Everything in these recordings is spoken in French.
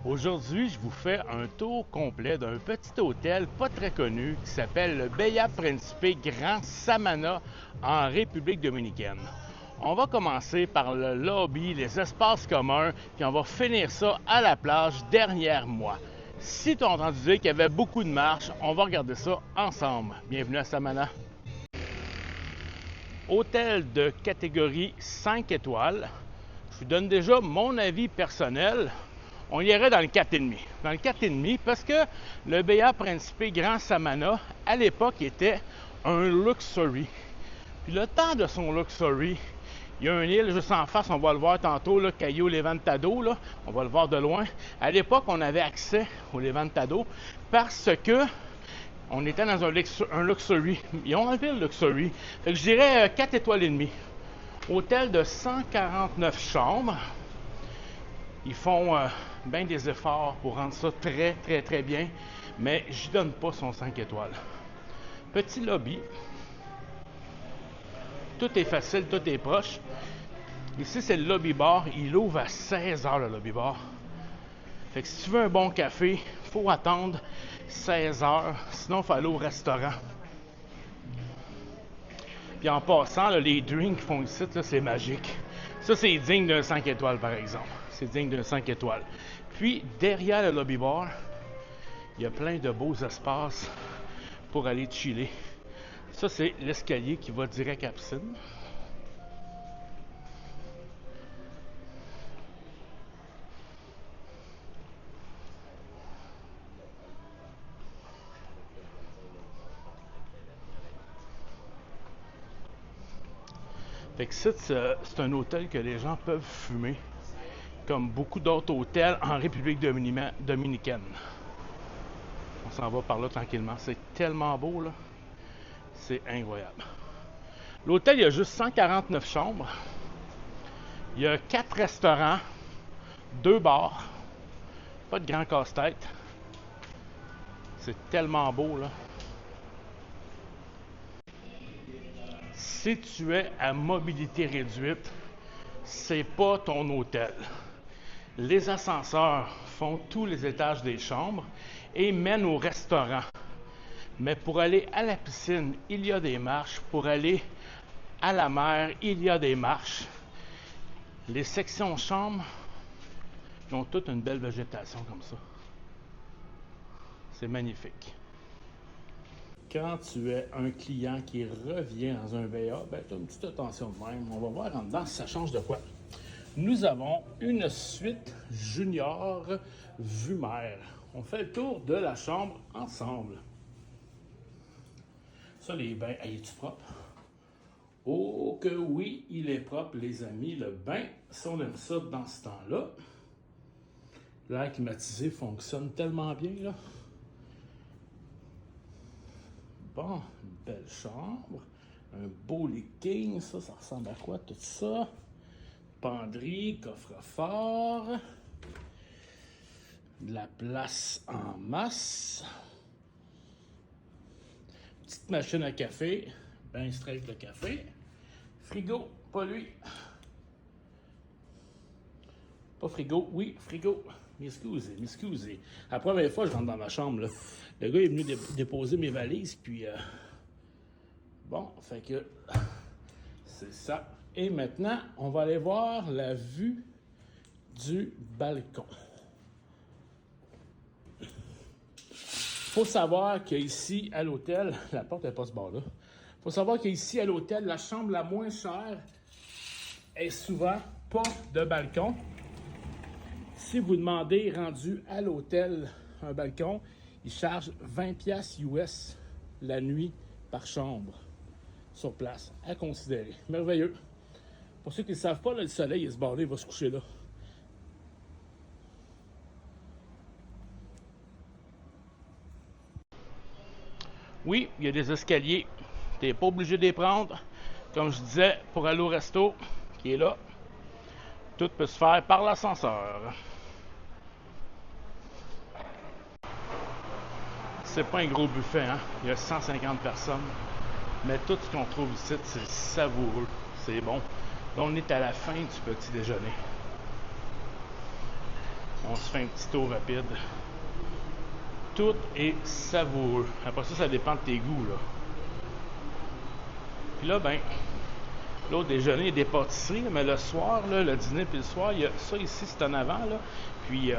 Aujourd'hui, je vous fais un tour complet d'un petit hôtel pas très connu qui s'appelle le Bahia Principe Grand Samana en République dominicaine. On va commencer par le lobby, les espaces communs, puis on va finir ça à la plage derrière moi. Si tu as entendu dire qu'il y avait beaucoup de marches, on va regarder ça ensemble. Bienvenue à Samana. Hôtel de catégorie 5 étoiles. Je vous donne déjà mon avis personnel. On irait dans le 4,5. Dans le 4,5 parce que le Bahia Principe Grand Samana, à l'époque, était un luxury. Puis le temps de son luxury, il y a une île juste en face, on va le voir tantôt, là, Cayo Levantado, là, on va le voir de loin. À l'époque, on avait accès au Levantado parce que on était dans un luxury. Ils ont enlevé le luxury. Fait que je dirais 4 étoiles et demie. Hôtel de 149 chambres. Ils font bien des efforts pour rendre ça très, très, très bien. Mais je donne pas son 5 étoiles. Petit lobby. Tout est facile, tout est proche. Ici, c'est le lobby bar. Il ouvre à 16h, le lobby bar. Fait que si tu veux un bon café, il faut attendre 16h. Sinon, il faut aller au restaurant. Puis en passant, là, les drinks qu'ils font ici, là, c'est magique. Ça, c'est digne d'un 5 étoiles, par exemple. C'est digne d'un 5 étoiles. Puis, derrière le lobby bar, il y a plein de beaux espaces pour aller chiller. Ça, c'est l'escalier qui va direct à la piscine. Fait que ça, c'est un hôtel que les gens peuvent fumer, comme beaucoup d'autres hôtels en République dominicaine. On s'en va par là tranquillement. C'est tellement beau, là. C'est incroyable. L'hôtel, il y a juste 149 chambres. Il y a 4 restaurants, 2 bars. Pas de grand casse-tête. C'est tellement beau, là. Si tu es à mobilité réduite, c'est pas ton hôtel. Les ascenseurs font tous les étages des chambres et mènent au restaurant. Mais pour aller à la piscine, il y a des marches. Pour aller à la mer, il y a des marches. Les sections chambres ont toute une belle végétation comme ça. C'est magnifique. Quand tu es un client qui revient dans un VA, ben, tu as une petite attention de même. On va voir en dedans si ça change de quoi. Nous avons une suite junior vue mer. On fait le tour de la chambre ensemble. Ça, les bains, est-tu propre? Oh que oui, il est propre, les amis. Le bain, si on aime ça dans ce temps-là. L'air climatisé fonctionne tellement bien, là. Bon, une belle chambre. Un beau lit king, ça ressemble à quoi tout ça? Penderie, coffre-fort. De la place en masse. Petite machine à café. Ben straight le café. Frigo, pas lui. Pas frigo, oui, frigo. M'excusez. La première fois, je rentre dans ma chambre, là. Le gars est venu déposer mes valises, puis... bon, fait que... c'est ça. Et maintenant, on va aller voir la vue du balcon. Faut savoir qu'ici, à l'hôtel... La porte n'est pas ce bord-là. Faut savoir qu'ici, à l'hôtel, la chambre la moins chère est souvent pas de balcon. Si vous demandez, rendu à l'hôtel, un balcon, ils chargent 20$ US la nuit par chambre sur place. À considérer. Merveilleux. Pour ceux qui ne savent pas, là, le soleil est ce bord-là, il va se coucher là. Oui, il y a des escaliers. Tu n'es pas obligé de les prendre. Comme je disais, pour aller au resto, qui est là, tout peut se faire par l'ascenseur. C'est pas un gros buffet, hein? Il y a 150 personnes. Mais tout ce qu'on trouve ici, c'est savoureux. C'est bon. Là, on est à la fin du petit déjeuner. On se fait un petit tour rapide. Tout est savoureux. Après ça, ça dépend de tes goûts, là. Puis là, ben, l'autre déjeuner, il y a des pâtisseries, mais le soir, là, le dîner puis le soir, il y a ça ici, c'est en avant, là. Puis,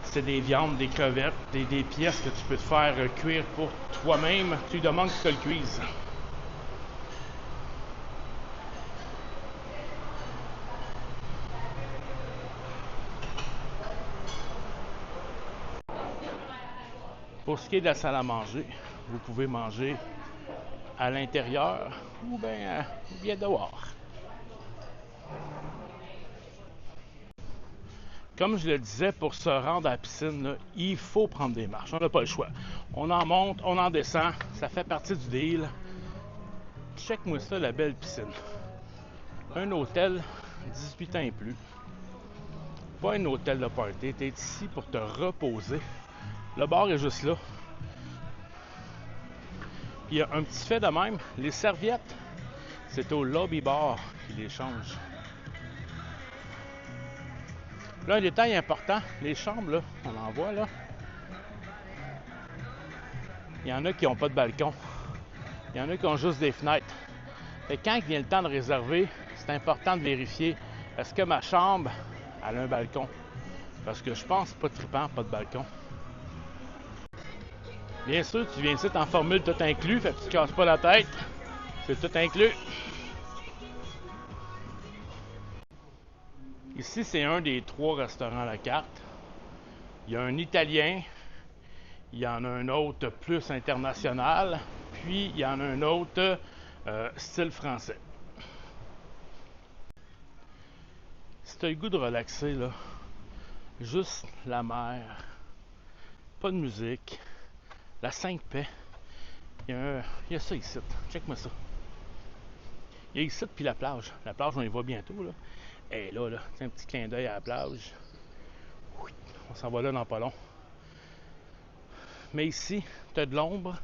c'est des viandes, des crevettes, des pièces que tu peux te faire cuire pour toi-même. Tu lui demandes qu'ils te le cuisent. Pour ce qui est de la salle à manger, vous pouvez manger à l'intérieur ou bien dehors. Comme je le disais, pour se rendre à la piscine, là, il faut prendre des marches. On n'a pas le choix. On en monte, on en descend. Ça fait partie du deal. Check-moi ça, la belle piscine. Un hôtel, 18 ans et plus. Pas un hôtel de party. Tu es ici pour te reposer. Le bar est juste là. Il y a un petit fait de même. Les serviettes, c'est au lobby bar qu'ils les changent. Là, un détail important, les chambres, là, on en voit, là. Il y en a qui n'ont pas de balcon. Il y en a qui ont juste des fenêtres. Et quand il vient le temps de réserver, c'est important de vérifier, est-ce que ma chambre, elle a un balcon? Parce que je pense pas trippant, pas de balcon. Bien sûr, tu viens ici en formule tout inclus, fait que tu te casses pas la tête. C'est tout inclus. Ici, c'est un des 3 restaurants à la carte. Il y a un italien, il y en a un autre plus international, puis il y en a un autre style français. Si tu as le goût de relaxer, là, juste la mer, pas de musique, la 5 paix, il y a ça ici. Check-moi ça. Il y a ici puis la plage. La plage, on y va bientôt, là. Et là, un petit clin d'œil à la plage. On s'en va là dans pas long. Mais ici, tu as de l'ombre,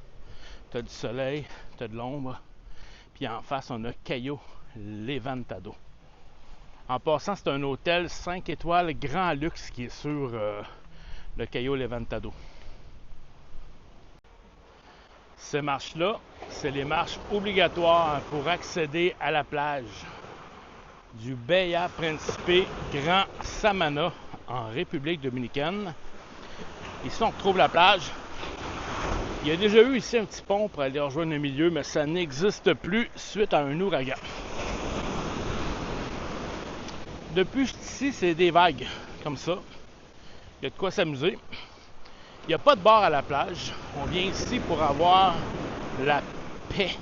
tu as du soleil, tu as de l'ombre. Puis en face, on a Cayo Levantado. En passant, c'est un hôtel 5 étoiles grand luxe qui est sur le Cayo Levantado. Ces marches-là, c'est les marches obligatoires pour accéder à la plage du Bahia Principe Grand Samana en République dominicaine. Ici, on retrouve la plage. Il y a déjà eu ici un petit pont pour aller rejoindre le milieu, mais ça n'existe plus suite à un ouragan. Depuis ici, c'est des vagues comme ça. Il y a de quoi s'amuser. Il n'y a pas de bar à la plage. On vient ici pour avoir la paix.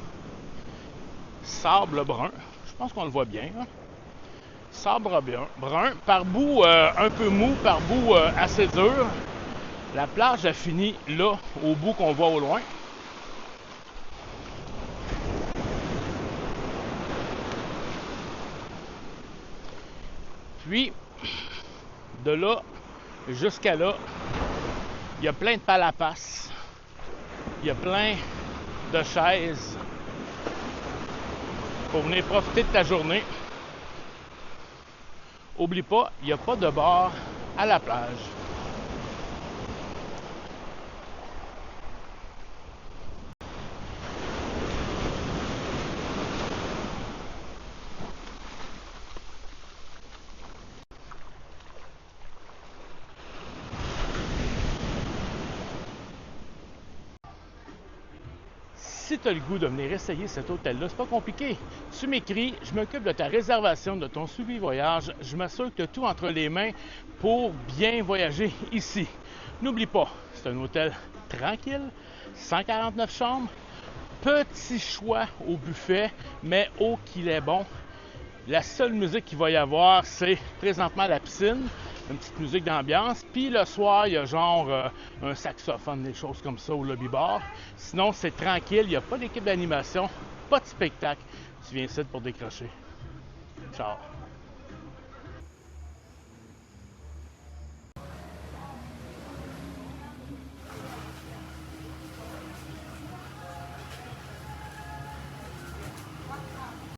Sable brun. Je pense qu'on le voit bien. Hein? Sable brun. Par bout un peu mou, par bout assez dur. La plage a fini là, au bout qu'on voit au loin. Puis, de là jusqu'à là, il y a plein de palapas. Il y a plein de chaises pour venir profiter de ta journée. Oublie pas, il n'y a pas de bar à la plage. Si tu as le goût de venir essayer cet hôtel-là, c'est pas compliqué. Tu m'écris, je m'occupe de ta réservation, de ton suivi voyage. Je m'assure que tu as tout entre les mains pour bien voyager ici. N'oublie pas, c'est un hôtel tranquille, 149 chambres, petit choix au buffet, mais oh qu'il est bon. La seule musique qu'il va y avoir, c'est présentement la piscine, une petite musique d'ambiance. Puis le soir, il y a genre un saxophone, des choses comme ça au lobby bar. Sinon, c'est tranquille, il n'y a pas d'équipe d'animation, pas de spectacle. Tu viens ici pour décrocher. Ciao!